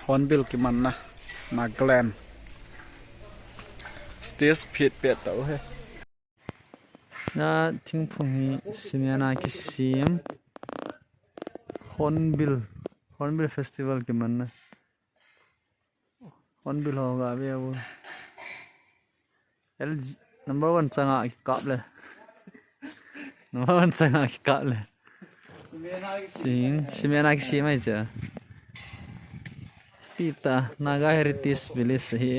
Hornbill kiman na Nagaland stage pit pet tau he na thing phung hi simena ki sim Hornbill Festival kiman na Hornbill hoga be wo LG number 1 changa ki kap le number 1 changa ki kap le simena ki sim ai cha pita Naga Heritage Village hi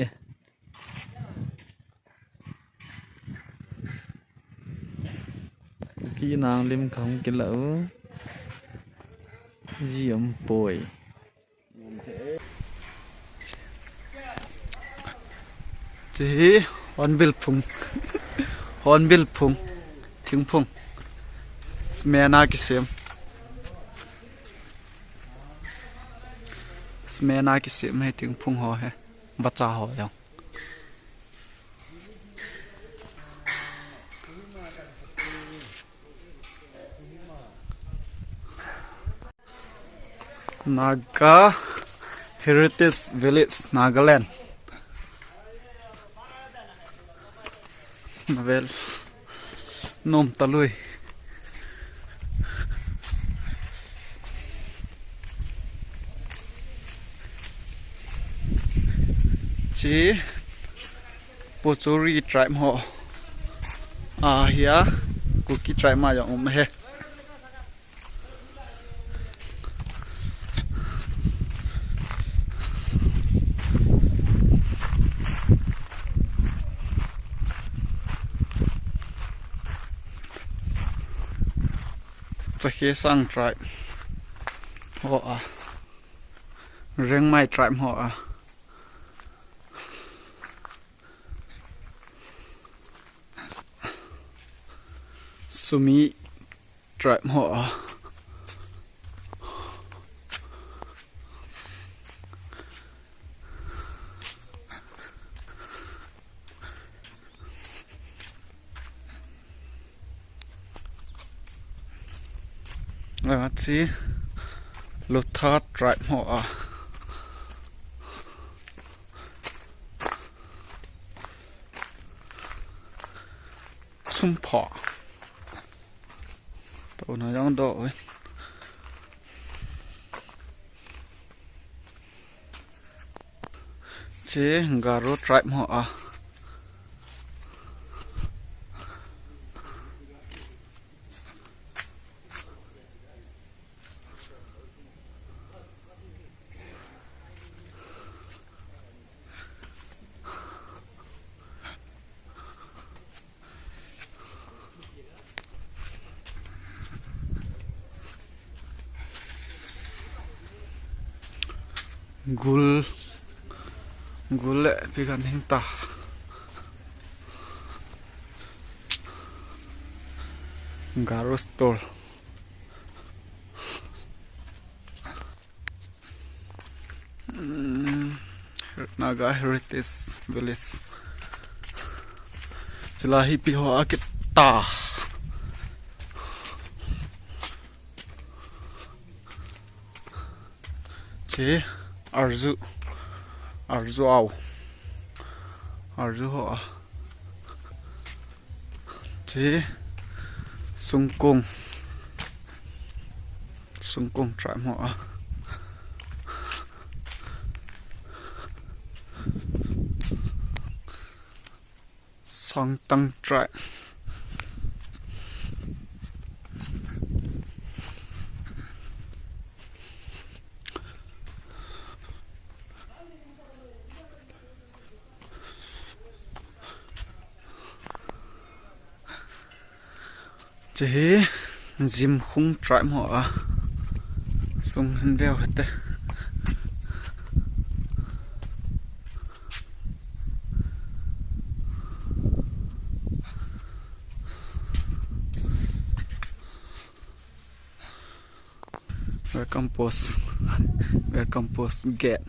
kỹ năng lim không cái lẩu diệm bồi chỉ Hornbill phung tiếng phung smena cái sim hay tiếng phung ho hay bắt cha ho không Naga Heritage Village Nagaland Navel nom talui chỉ Pochuri tribe họ here KUKI tribe mà giống heจะเกี่ยsang tribe họ riêng mai tribe họ Sumi tribe họ si Lutha tribe họ Sum phỏ tàu nó giống độ ấy chế Garo tribe họ gul lệ vì gần hình ta Garo store Naga Heritage Village sila hippie ho kita chế Arzu họ chế Sung Kung tribe họ Song Tăng tribe chế Jim Hung tribe họ sung hình veo hết đấy welcome post gate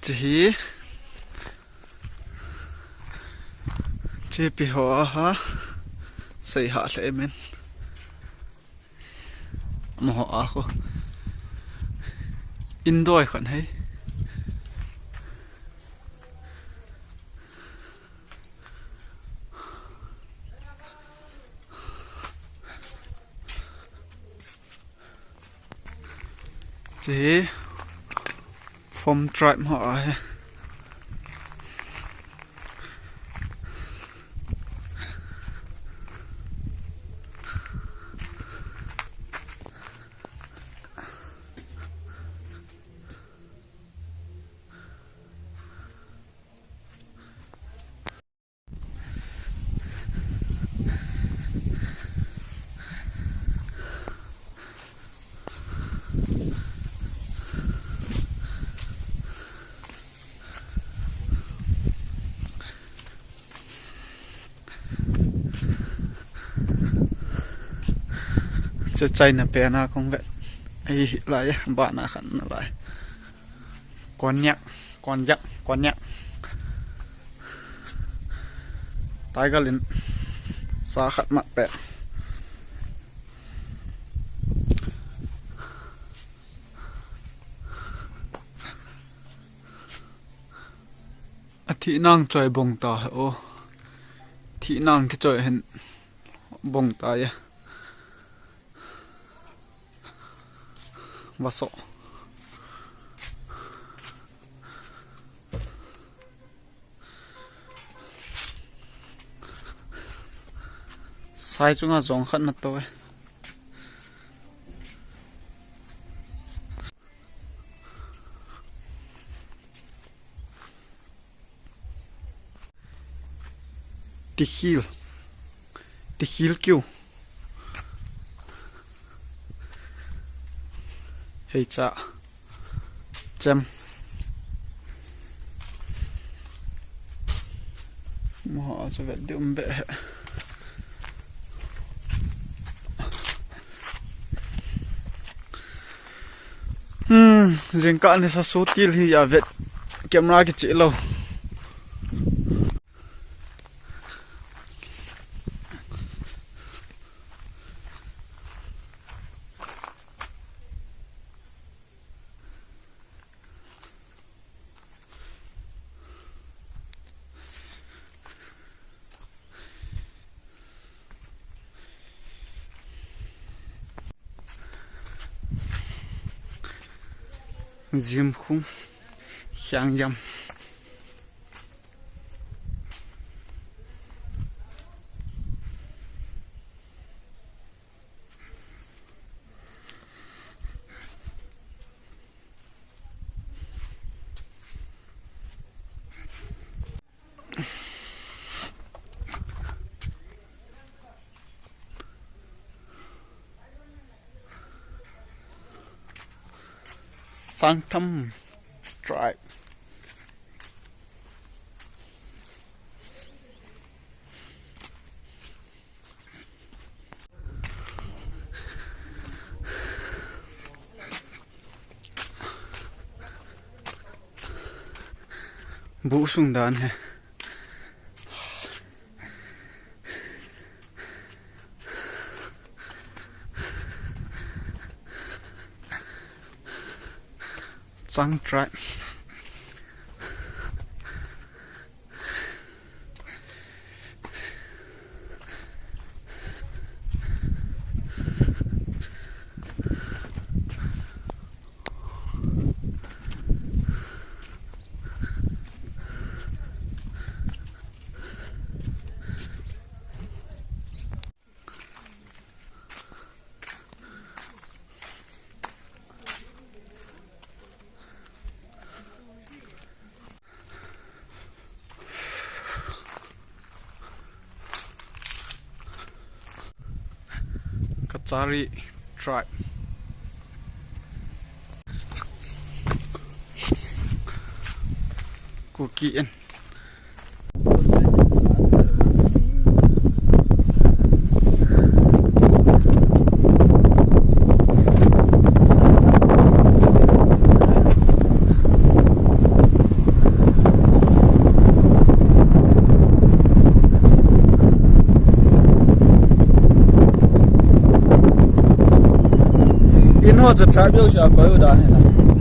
chế pi họ ha xây hạ lại men mà họ ako indoor khẩn hay chế phong tribe họจะใจน่ะเป็นนะคงแบบไอ้ไรบ้านนะขันอะไรก้อนยักษ์ก้อนยักษ์ก้อนยักษ์ตายก็ลินสาขัดมาแปะที่นั่งจอยบงตาโอ้ที่นั่งก็จอยเห็นบงตายวาสใส่จุงอาจงขันนัดตัวติคิลคิวเฮ้ยจ้าเจมมอจะแบบเดิมแบบเรื่องการในสุดที่ที่อยากเวทเกมรักจิโลจิมคุ้งช่างยำสังทำ tribe บุสุงดานहै Sang tribe Kachari tribe KUKI INN Inho the tribe yo sha ko yo da hai na